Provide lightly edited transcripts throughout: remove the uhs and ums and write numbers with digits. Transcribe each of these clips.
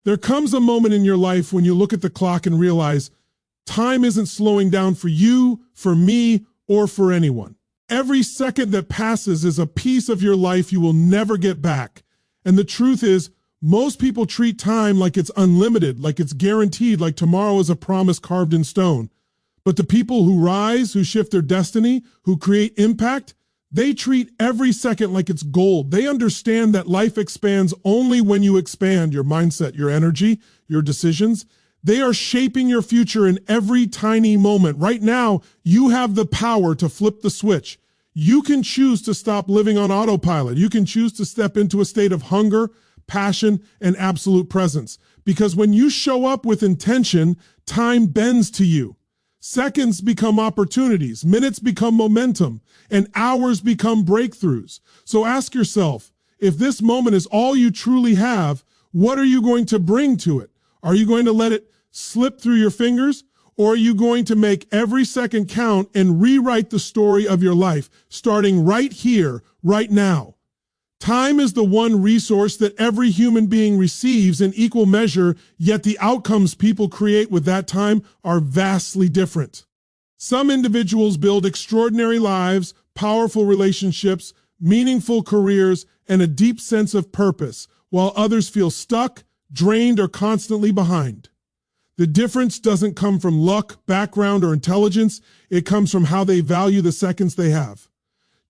There comes a moment in your life when you look at the clock and realize time isn't slowing down for you, for me, or for anyone. Every second that passes is a piece of your life you will never get back. And the truth is, most people treat time like it's unlimited, like it's guaranteed, like tomorrow is a promise carved in stone. But the people who rise, who shift their destiny, who create impact, they treat every second like it's gold. They understand that life expands only when you expand your mindset, your energy, your decisions. They are shaping your future in every tiny moment. Right now, you have the power to flip the switch. You can choose to stop living on autopilot. You can choose to step into a state of hunger, passion, and absolute presence. Because when you show up with intention, time bends to you. Seconds become opportunities, minutes become momentum, and hours become breakthroughs. So ask yourself, if this moment is all you truly have, what are you going to bring to it? Are you going to let it slip through your fingers? Or are you going to make every second count and rewrite the story of your life, starting right here, right now? Time is the one resource that every human being receives in equal measure, yet the outcomes people create with that time are vastly different. Some individuals build extraordinary lives, powerful relationships, meaningful careers, and a deep sense of purpose, while others feel stuck, drained, or constantly behind. The difference doesn't come from luck, background, or intelligence. It comes from how they value the seconds they have.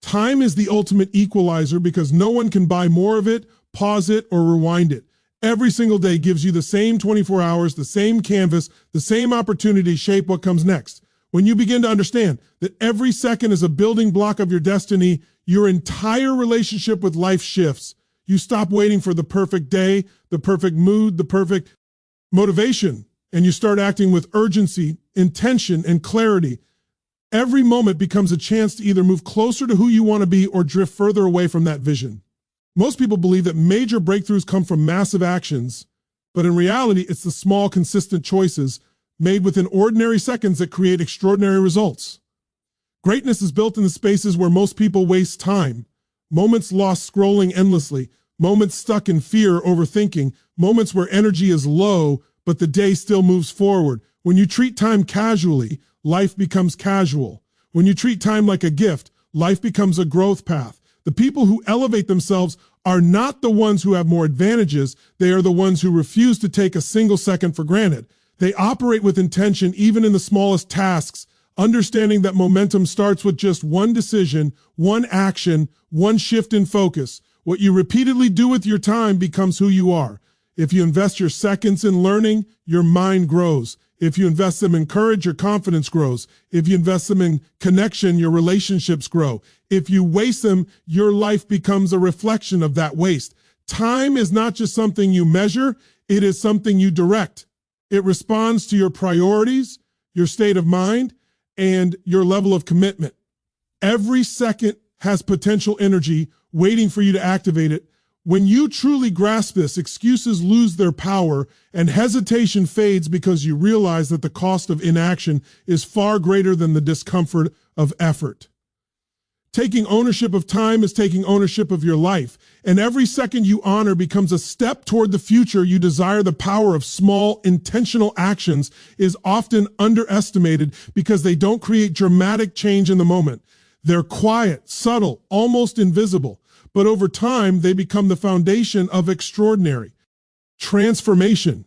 Time is the ultimate equalizer because no one can buy more of it, pause it, or rewind it. Every single day gives you the same 24 hours, the same canvas, the same opportunity to shape what comes next. When you begin to understand that every second is a building block of your destiny, your entire relationship with life shifts. You stop waiting for the perfect day, the perfect mood, the perfect motivation, and you start acting with urgency, intention, and clarity. Every moment becomes a chance to either move closer to who you want to be or drift further away from that vision. Most people believe that major breakthroughs come from massive actions, but in reality, it's the small, consistent choices made within ordinary seconds that create extraordinary results. Greatness is built in the spaces where most people waste time. Moments lost scrolling endlessly, moments stuck in fear, overthinking, moments where energy is low, but the day still moves forward. When you treat time casually, life becomes casual. When you treat time like a gift, life becomes a growth path. The people who elevate themselves are not the ones who have more advantages. They are the ones who refuse to take a single second for granted. They operate with intention even in the smallest tasks, understanding that momentum starts with just one decision, one action, one shift in focus. What you repeatedly do with your time becomes who you are. If you invest your seconds in learning, your mind grows. If you invest them in courage, your confidence grows. If you invest them in connection, your relationships grow. If you waste them, your life becomes a reflection of that waste. Time is not just something you measure, it is something you direct. It responds to your priorities, your state of mind, and your level of commitment. Every second has potential energy waiting for you to activate it. When you truly grasp this, excuses lose their power and hesitation fades because you realize that the cost of inaction is far greater than the discomfort of effort. Taking ownership of time is taking ownership of your life, and every second you honor becomes a step toward the future you desire. The power of small, intentional actions is often underestimated because they don't create dramatic change in the moment. They're quiet, subtle, almost invisible. But over time, they become the foundation of extraordinary transformation.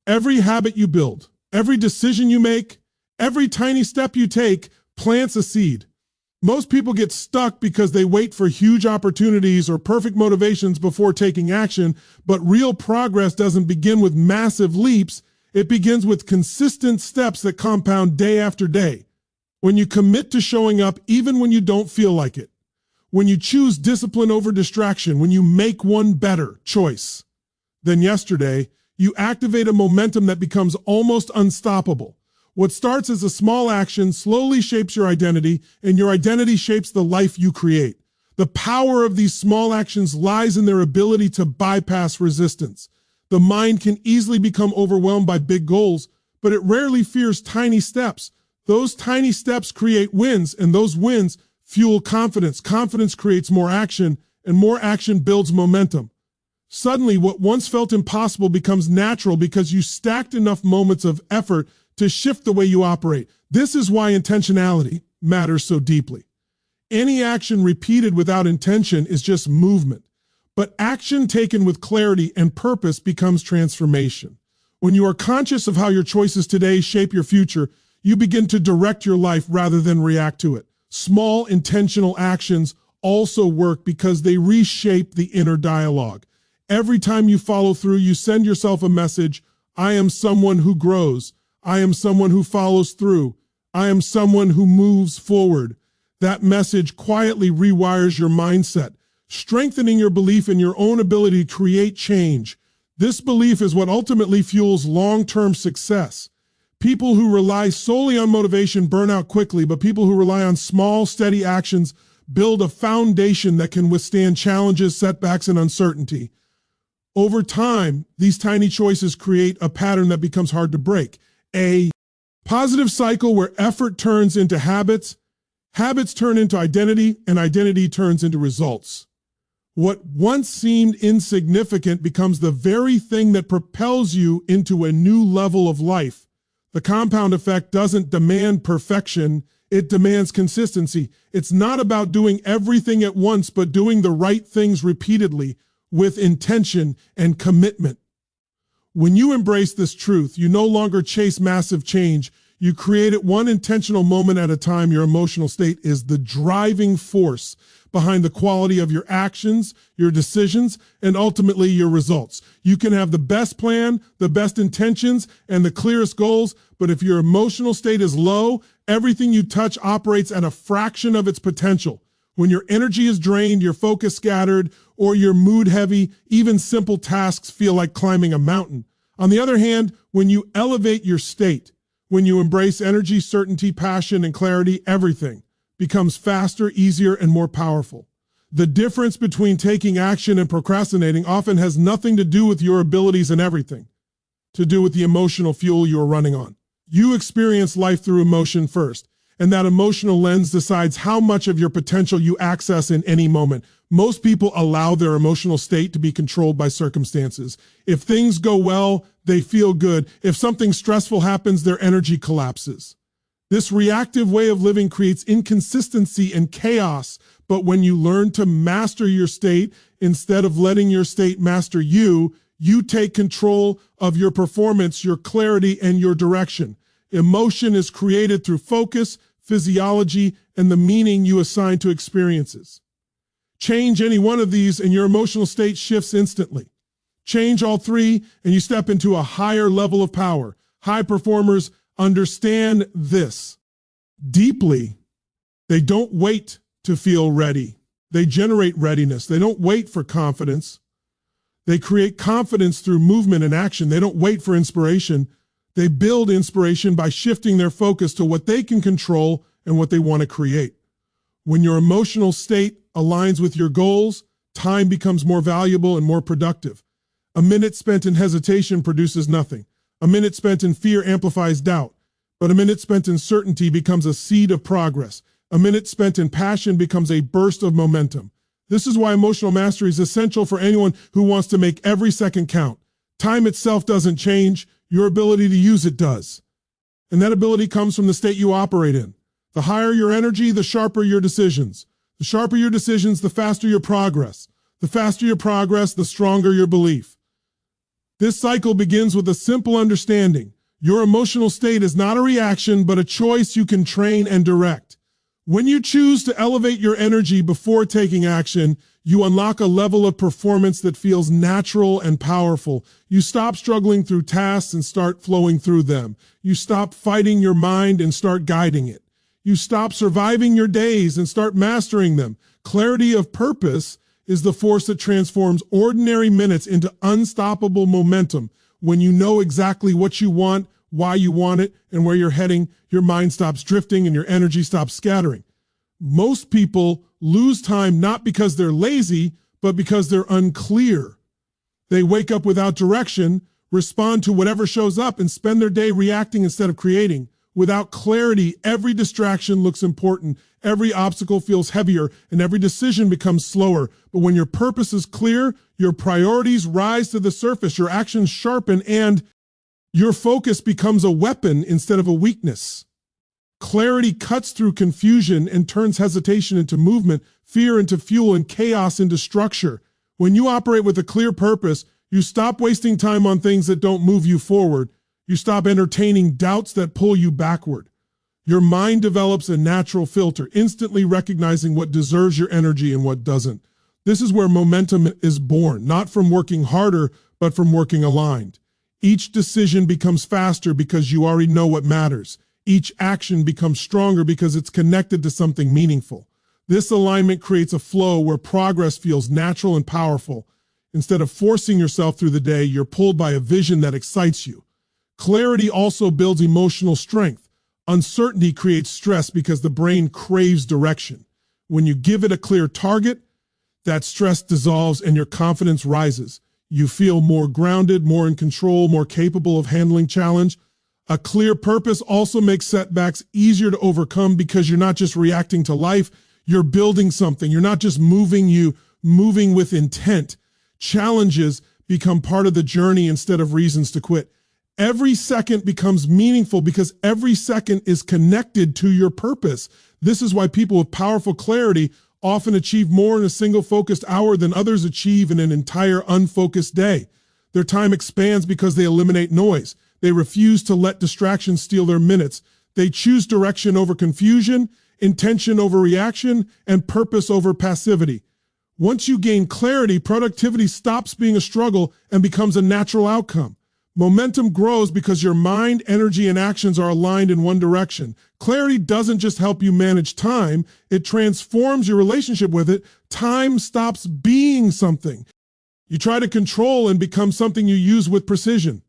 Every habit you build, every decision you make, every tiny step you take plants a seed. Most people get stuck because they wait for huge opportunities or perfect motivations before taking action, but real progress doesn't begin with massive leaps. It begins with consistent steps that compound day after day. When you commit to showing up even when you don't feel like it, when you choose discipline over distraction, when you make one better choice than yesterday, you activate a momentum that becomes almost unstoppable. What starts as a small action slowly shapes your identity, and your identity shapes the life you create. The power of these small actions lies in their ability to bypass resistance. The mind can easily become overwhelmed by big goals, but it rarely fears tiny steps. Those tiny steps create wins, and those wins fuel confidence. Confidence creates more action, and more action builds momentum. Suddenly, what once felt impossible becomes natural because you stacked enough moments of effort to shift the way you operate. This is why intentionality matters so deeply. Any action repeated without intention is just movement, but action taken with clarity and purpose becomes transformation. When you are conscious of how your choices today shape your future, you begin to direct your life rather than react to it. Small intentional actions also work because they reshape the inner dialogue. Every time you follow through, you send yourself a message: I am someone who grows. I am someone who follows through. I am someone who moves forward. That message quietly rewires your mindset, strengthening your belief in your own ability to create change. This belief is what ultimately fuels long-term success. People who rely solely on motivation burn out quickly, but people who rely on small, steady actions build a foundation that can withstand challenges, setbacks, and uncertainty. Over time, these tiny choices create a pattern that becomes hard to break. A positive cycle where effort turns into habits, habits turn into identity, and identity turns into results. What once seemed insignificant becomes the very thing that propels you into a new level of life. The compound effect doesn't demand perfection, it demands consistency. It's not about doing everything at once, but doing the right things repeatedly with intention and commitment. When you embrace this truth, you no longer chase massive change. You create it one intentional moment at a time. Your emotional state is the driving force behind the quality of your actions, your decisions, and ultimately your results. You can have the best plan, the best intentions, and the clearest goals, but if your emotional state is low, everything you touch operates at a fraction of its potential. When your energy is drained, your focus scattered, or your mood heavy, even simple tasks feel like climbing a mountain. On the other hand, when you elevate your state, when you embrace energy, certainty, passion, and clarity, everything becomes faster, easier, and more powerful. The difference between taking action and procrastinating often has nothing to do with your abilities and everything to do with the emotional fuel you are running on. You experience life through emotion first, and that emotional lens decides how much of your potential you access in any moment. Most people allow their emotional state to be controlled by circumstances. If things go well, they feel good. If something stressful happens, their energy collapses. This reactive way of living creates inconsistency and chaos, but when you learn to master your state instead of letting your state master you, you take control of your performance, your clarity, and your direction. Emotion is created through focus, physiology, and the meaning you assign to experiences. Change any one of these and your emotional state shifts instantly. Change all three and you step into a higher level of power. High performers understand this deeply. They don't wait to feel ready. They generate readiness. They don't wait for confidence. They create confidence through movement and action. They don't wait for inspiration. They build inspiration by shifting their focus to what they can control and what they want to create. When your emotional state aligns with your goals, time becomes more valuable and more productive. A minute spent in hesitation produces nothing. A minute spent in fear amplifies doubt. But a minute spent in certainty becomes a seed of progress. A minute spent in passion becomes a burst of momentum. This is why emotional mastery is essential for anyone who wants to make every second count. Time itself doesn't change. Your ability to use it does. And that ability comes from the state you operate in. The higher your energy, the sharper your decisions. The sharper your decisions, the faster your progress. The faster your progress, the stronger your belief. This cycle begins with a simple understanding. Your emotional state is not a reaction, but a choice you can train and direct. When you choose to elevate your energy before taking action, you unlock a level of performance that feels natural and powerful. You stop struggling through tasks and start flowing through them. You stop fighting your mind and start guiding it. You stop surviving your days and start mastering them. Clarity of purpose is the force that transforms ordinary minutes into unstoppable momentum. When you know exactly what you want, why you want it, and where you're heading, your mind stops drifting and your energy stops scattering. Most people lose time not because they're lazy, but because they're unclear. They wake up without direction, respond to whatever shows up, and spend their day reacting instead of creating. Without clarity, every distraction looks important, every obstacle feels heavier, and every decision becomes slower. But when your purpose is clear, your priorities rise to the surface, your actions sharpen, and your focus becomes a weapon instead of a weakness. Clarity cuts through confusion and turns hesitation into movement, fear into fuel, and chaos into structure. When you operate with a clear purpose, you stop wasting time on things that don't move you forward. You stop entertaining doubts that pull you backward. Your mind develops a natural filter, instantly recognizing what deserves your energy and what doesn't. This is where momentum is born, not from working harder, but from working aligned. Each decision becomes faster because you already know what matters. Each action becomes stronger because it's connected to something meaningful. This alignment creates a flow where progress feels natural and powerful. Instead of forcing yourself through the day, you're pulled by a vision that excites you. Clarity also builds emotional strength. Uncertainty creates stress because the brain craves direction. When you give it a clear target, that stress dissolves and your confidence rises. You feel more grounded, more in control, more capable of handling challenge. A clear purpose also makes setbacks easier to overcome because you're not just reacting to life, you're building something. You're not just moving with intent. Challenges become part of the journey instead of reasons to quit. Every second becomes meaningful because every second is connected to your purpose. This is why people with powerful clarity often achieve more in a single focused hour than others achieve in an entire unfocused day. Their time expands because they eliminate noise. They refuse to let distractions steal their minutes. They choose direction over confusion, intention over reaction, and purpose over passivity. Once you gain clarity, productivity stops being a struggle and becomes a natural outcome. Momentum grows because your mind, energy, and actions are aligned in one direction. Clarity doesn't just help you manage time, it transforms your relationship with it. Time stops being something you try to control and becomes something you use with precision.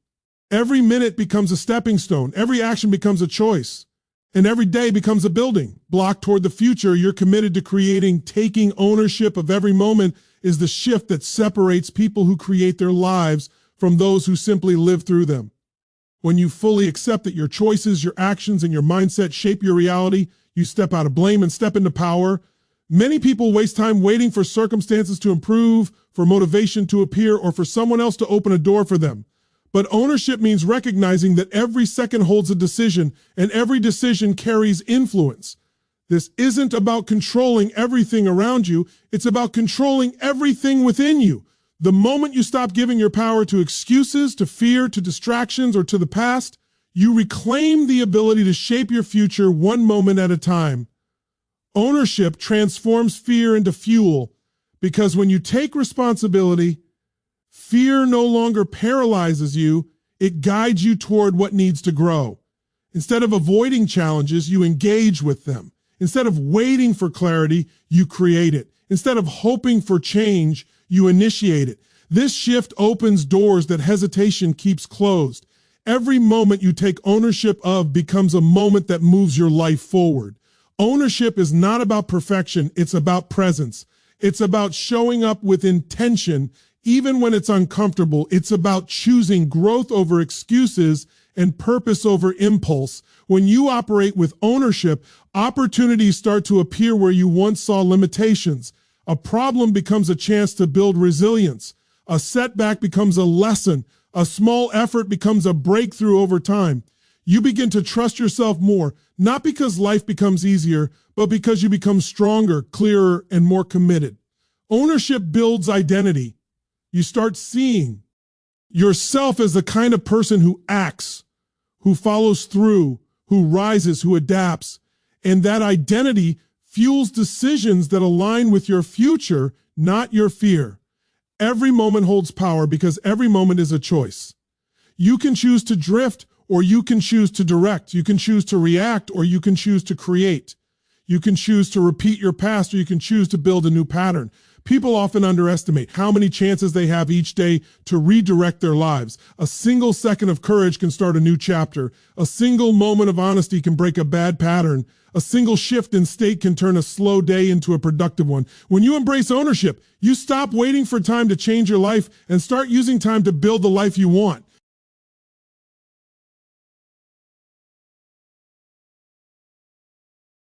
Every minute becomes a stepping stone, every action becomes a choice, and every day becomes a building block toward the future you're committed to creating. Taking ownership of every moment is the shift that separates people who create their lives from those who simply live through them. When you fully accept that your choices, your actions, and your mindset shape your reality, you step out of blame and step into power. Many people waste time waiting for circumstances to improve, for motivation to appear, or for someone else to open a door for them. But ownership means recognizing that every second holds a decision, and every decision carries influence. This isn't about controlling everything around you, it's about controlling everything within you. The moment you stop giving your power to excuses, to fear, to distractions, or to the past, you reclaim the ability to shape your future one moment at a time. Ownership transforms fear into fuel, because when you take responsibility, fear no longer paralyzes you, it guides you toward what needs to grow. Instead of avoiding challenges, you engage with them. Instead of waiting for clarity, you create it. Instead of hoping for change, you initiate it. This shift opens doors that hesitation keeps closed. Every moment you take ownership of becomes a moment that moves your life forward. Ownership is not about perfection, it's about presence. It's about showing up with intention, even when it's uncomfortable. It's about choosing growth over excuses and purpose over impulse. When you operate with ownership, opportunities start to appear where you once saw limitations. A problem becomes a chance to build resilience. A setback becomes a lesson. A small effort becomes a breakthrough over time. You begin to trust yourself more, not because life becomes easier, but because you become stronger, clearer, and more committed. Ownership builds identity. You start seeing yourself as the kind of person who acts, who follows through, who rises, who adapts. And that identity fuels decisions that align with your future, not your fear. Every moment holds power because every moment is a choice. You can choose to drift or you can choose to direct. You can choose to react or you can choose to create. You can choose to repeat your past or you can choose to build a new pattern. People often underestimate how many chances they have each day to redirect their lives. A single second of courage can start a new chapter. A single moment of honesty can break a bad pattern. A single shift in state can turn a slow day into a productive one. When you embrace ownership, you stop waiting for time to change your life and start using time to build the life you want.